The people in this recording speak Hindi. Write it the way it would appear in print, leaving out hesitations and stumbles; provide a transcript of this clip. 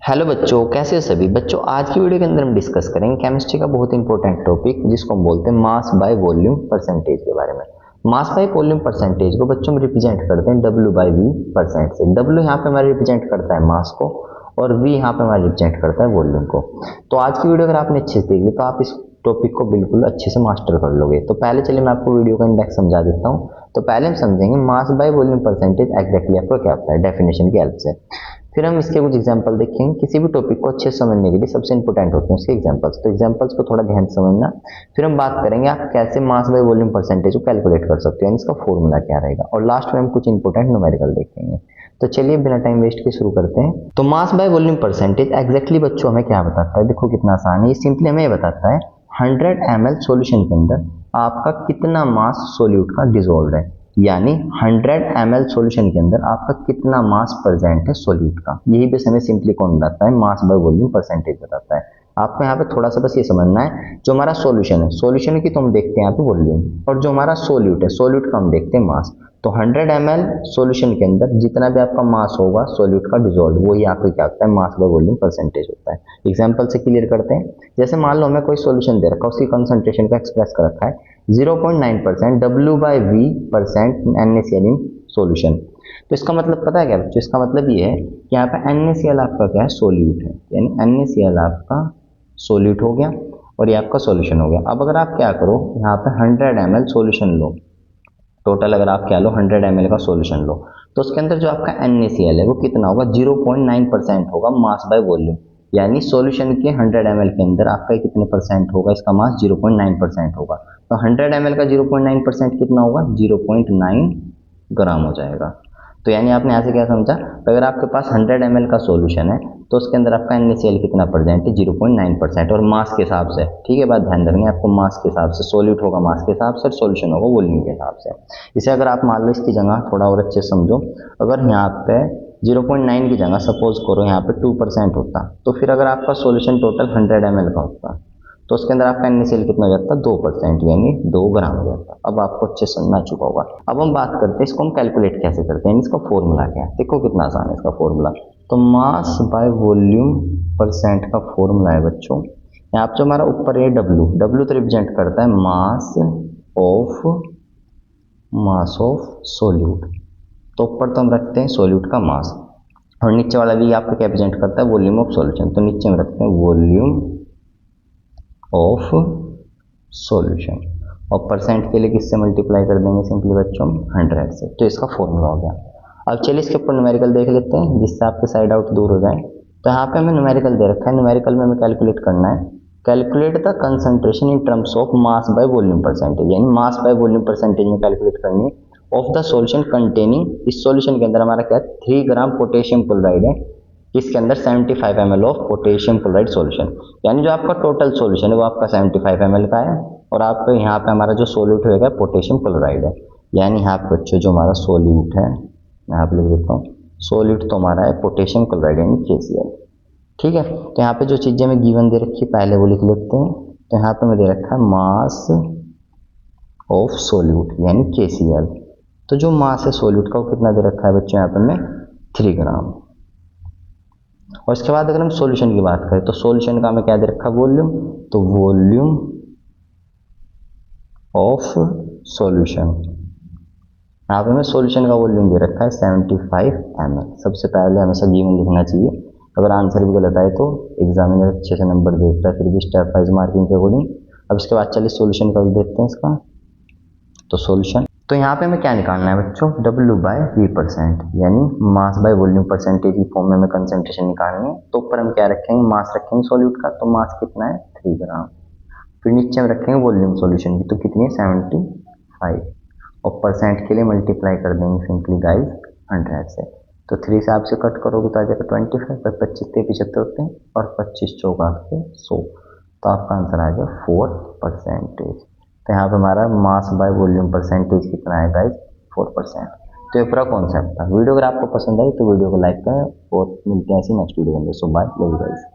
हेलो बच्चों, कैसे हो सभी बच्चों। आज की वीडियो के अंदर हम डिस्कस करेंगे केमिस्ट्री का बहुत इंपॉर्टेंट टॉपिक जिसको हम बोलते हैं मास बाय वॉल्यूम परसेंटेज के बारे में। मास बाय वॉल्यूम परसेंटेज को बच्चों में रिप्रेजेंट करते हैं W बाई V परसेंट से। W यहाँ पे हमारा रिप्रेजेंट करता है मास को और V यहाँ पे हमारा रिप्रेजेंट करता है वॉल्यूम को। तो आज की वीडियो अगर आपने अच्छे से देखी तो आप इस टॉपिक को बिल्कुल अच्छे से मास्टर कर लोगे। तो पहले चलिए मैं आपको वीडियो का इंडेक्स समझा देता हूँ। तो पहले हम समझेंगे mass by volume percentage exactly आपको क्या होता है डेफिनेशन की हेल्प से। फिर हम इसके कुछ एग्जांपल देखेंगे। किसी भी टॉपिक को अच्छे से समझने के लिए सबसे इंपॉर्टेंट होते हैं उसके एग्जांपल्स। तो एग्जांपल्स को थोड़ा ध्यान से समझना। फिर हम बात करेंगे आप कैसे मास बाय वॉल्यूम परसेंटेज को कैलकुलेट कर सकते हो, यानी इसका फॉर्मूला क्या रहेगा। और लास्ट में हम कुछ इंपॉर्टेंट न्यूमेरिकल देखेंगे। तो चलिए बिना टाइम वेस्ट के शुरू करते हैं। तो mass by volume percentage exactly बच्चों हमें क्या बताता है, देखो कितना आसान है। ये सिंपली हमें ये बताता है 100 ml सॉल्यूशन के अंदर आपका कितना मास सॉल्यूट का डिसॉल्व है, यानी 100 ml सॉल्यूशन के अंदर आपका कितना मास प्रेजेंट है सॉल्यूट का। यही बस हमें सिंपली कौन बताता है, मास बाय वॉल्यूम परसेंटेज बताता है। आपको यहाँ पे थोड़ा सा बस ये समझना है, जो हमारा सॉल्यूशन है सॉल्यूशन की तो हम देखते हैं यहाँ पे वॉल्यूम, और जो हमारा सॉल्यूट है सॉल्यूट का हम देखते हैं मास। तो 100 ml सॉल्यूशन के अंदर जितना भी आपका मास होगा सॉल्यूट का डिसॉल्व, वही आपको क्या होता है मास बाय वॉल्यूम परसेंटेज होता है। एग्जांपल से क्लियर करते हैं। जैसे मान लो हमें कोई सॉल्यूशन दे रखा है, उसकी कंसंट्रेशन का एक्सप्रेस कर रखा है 0.9% W by V percent NaCl in solution. तो इसका मतलब पता है क्या बच्चों, इसका मतलब ये है कि यहाँ पे NaCl आपका क्या है, सोल्यूट है, यानी NaCl आपका सोल्यूट हो गया और ये आपका सॉल्यूशन हो गया। अब अगर आप क्या करो, यहाँ पे 100 ml सॉल्यूशन लो, टोटल अगर आप क्या लो 100 ml का सॉल्यूशन लो, तो उसके अंदर जो आपका NaCl है वो कितना होगा, 0.9% होगा मास बाय वॉल्यूम। यानी सॉल्यूशन के 100 ml के अंदर आपका कितने परसेंट होगा, इसका मास 0.9% होगा। तो 100 ml का 0.9% कितना होगा, 0.9 ग्राम हो जाएगा। तो यानी आपने यहाँ से क्या समझा, तो अगर आपके पास 100 ml का सॉल्यूशन है तो उसके अंदर आपका NaCl कितना प्रेजेंट है, 0.9% और मास के हिसाब से। ठीक है, बात ध्यान रखनी है आपको, मास के हिसाब से सॉल्यूट होगा, मास के हिसाब से सॉल्यूशन होगा वॉल्यूम के हिसाब से। इसे अगर आप मान लो इसकी जगह थोड़ा और अच्छे से समझो, अगर यहाँ पे 0.9 की जगह सपोज करो यहाँ पे 2% होता, तो फिर अगर आपका सॉल्यूशन टोटल 100 ml का होता तो उसके अंदर आपका NaCl कितना हो जाता, 2%, यानी 2 ग्राम हो जाता। अब आपको अच्छे से समझना चुका होगा। अब हम बात करते हैं इसको हम कैलकुलेट कैसे करते हैं, इसका फॉर्मूला क्या है। देखो कितना आसान है इसका फॉर्मूला। तो मास बाय वॉल्यूम परसेंट का फॉर्मूला है बच्चों, यहाँ पे जो हमारा ऊपर है W तो रिप्रेजेंट करता है मास ऑफ सोल्यूट। तो ऊपर तो हम रखते हैं सोल्यूट का मास, और नीचे वाला भी आपका क्या रिप्रेजेंट करता है, वॉल्यूम ऑफ सॉल्यूशन। तो नीचे हम रखते हैं वॉल्यूम ऑफ सॉल्यूशन, और परसेंट के लिए किससे मल्टीप्लाई कर देंगे, सिंपली बच्चों 100 से। तो इसका फॉर्मूला हो गया। अब चलिए इसके ऊपर न्यूमेरिकल देख लेते हैं जिससे आपके साइड आउट दूर हो जाए। तो यहाँ पे हमें न्यूमेरिकल दे रखा है, न्यूमेरिकल में हमें कैलकुलेट करना है, calculate the concentration in terms of mass by volume percentage, यानी मास बाय वॉल्यूम परसेंटेज में कैलकुलेट करनी है ऑफ द सॉल्यूशन कंटेनिंग। इस सॉल्यूशन के अंदर हमारा क्या है, 3 ग्राम पोटेशियम क्लोराइड है, इसके अंदर 75 ml of potassium chloride solution. यानी जो आपका टोटल सॉल्यूशन है वो आपका 75 ml का है, और आपको यहाँ पे हमारा जो सोल्यूट होगा पोटेशियम क्लोराइड है। यानी यहाँ पे बच्चों जो हमारा सोल्यूट है, मैं यहाँ पे लिख देता हूँ, सोल्यूट तो हमारा है पोटेशियम क्लोराइड यानी KCl। ठीक है, तो यहाँ पे जो चीज़ें हमें गिवन दे रखी है पहले वो लिख लेते हैं। तो यहाँ पे हमें दे रखा है मास ऑफ सोल्यूट यानी KCl। तो जो मास है सोल्यूट का वो कितना दे रखा है बच्चों, यहाँ पे हमें 3 ग्राम। और इसके बाद अगर हम सॉल्यूशन की बात करें तो सॉल्यूशन का हमें क्या दे रखा है, वॉल्यूम। तो वॉल्यूम ऑफ सॉल्यूशन, यहाँ पे हमें सॉल्यूशन का वॉल्यूम दे रखा है 75 ml। सबसे पहले हमेशा गिवन लिखना चाहिए, अगर आंसर भी गलत आए तो एग्जामिनर अच्छे से नंबर देता है, फिर भी स्टेप वाइज मार्किंग के अकॉर्डिंग। अब इसके बाद चलिए सॉल्यूशन का भी देखते हैं इसका। तो सॉल्यूशन, तो यहाँ पे हमें क्या निकालना है बच्चों, W बाय V परसेंट, यानी मास बाय वॉल्यूम परसेंटेज की फॉर्म में हमें कंसंट्रेशन निकालनी है। तो ऊपर हम क्या रखेंगे, मास रखेंगे सॉल्यूट का, तो मास कितना है 3 ग्राम। फिर नीचे हम रखेंगे वॉल्यूम सॉल्यूशन की, तो कितनी है 75, और परसेंट के लिए मल्टीप्लाई कर देंगे सिंपली गाइस 100 से। तो 3 से आपसे कट करोगे तो आ जाएगा 25, 25 75 होते हैं, और 25 चौका के 100, तो आपका आंसर आ गया 4%। तो यहाँ पे हमारा मास बाय वॉल्यूम परसेंटेज कितना है गाइस, 4%। तो ये पूरा कॉन्सेप्ट था। वीडियो अगर आपको पसंद आई तो वीडियो को लाइक करें, और मिलते हैं ऐसी नेक्स्ट वीडियो के अंदर। सो बाय, लव यू गाइस।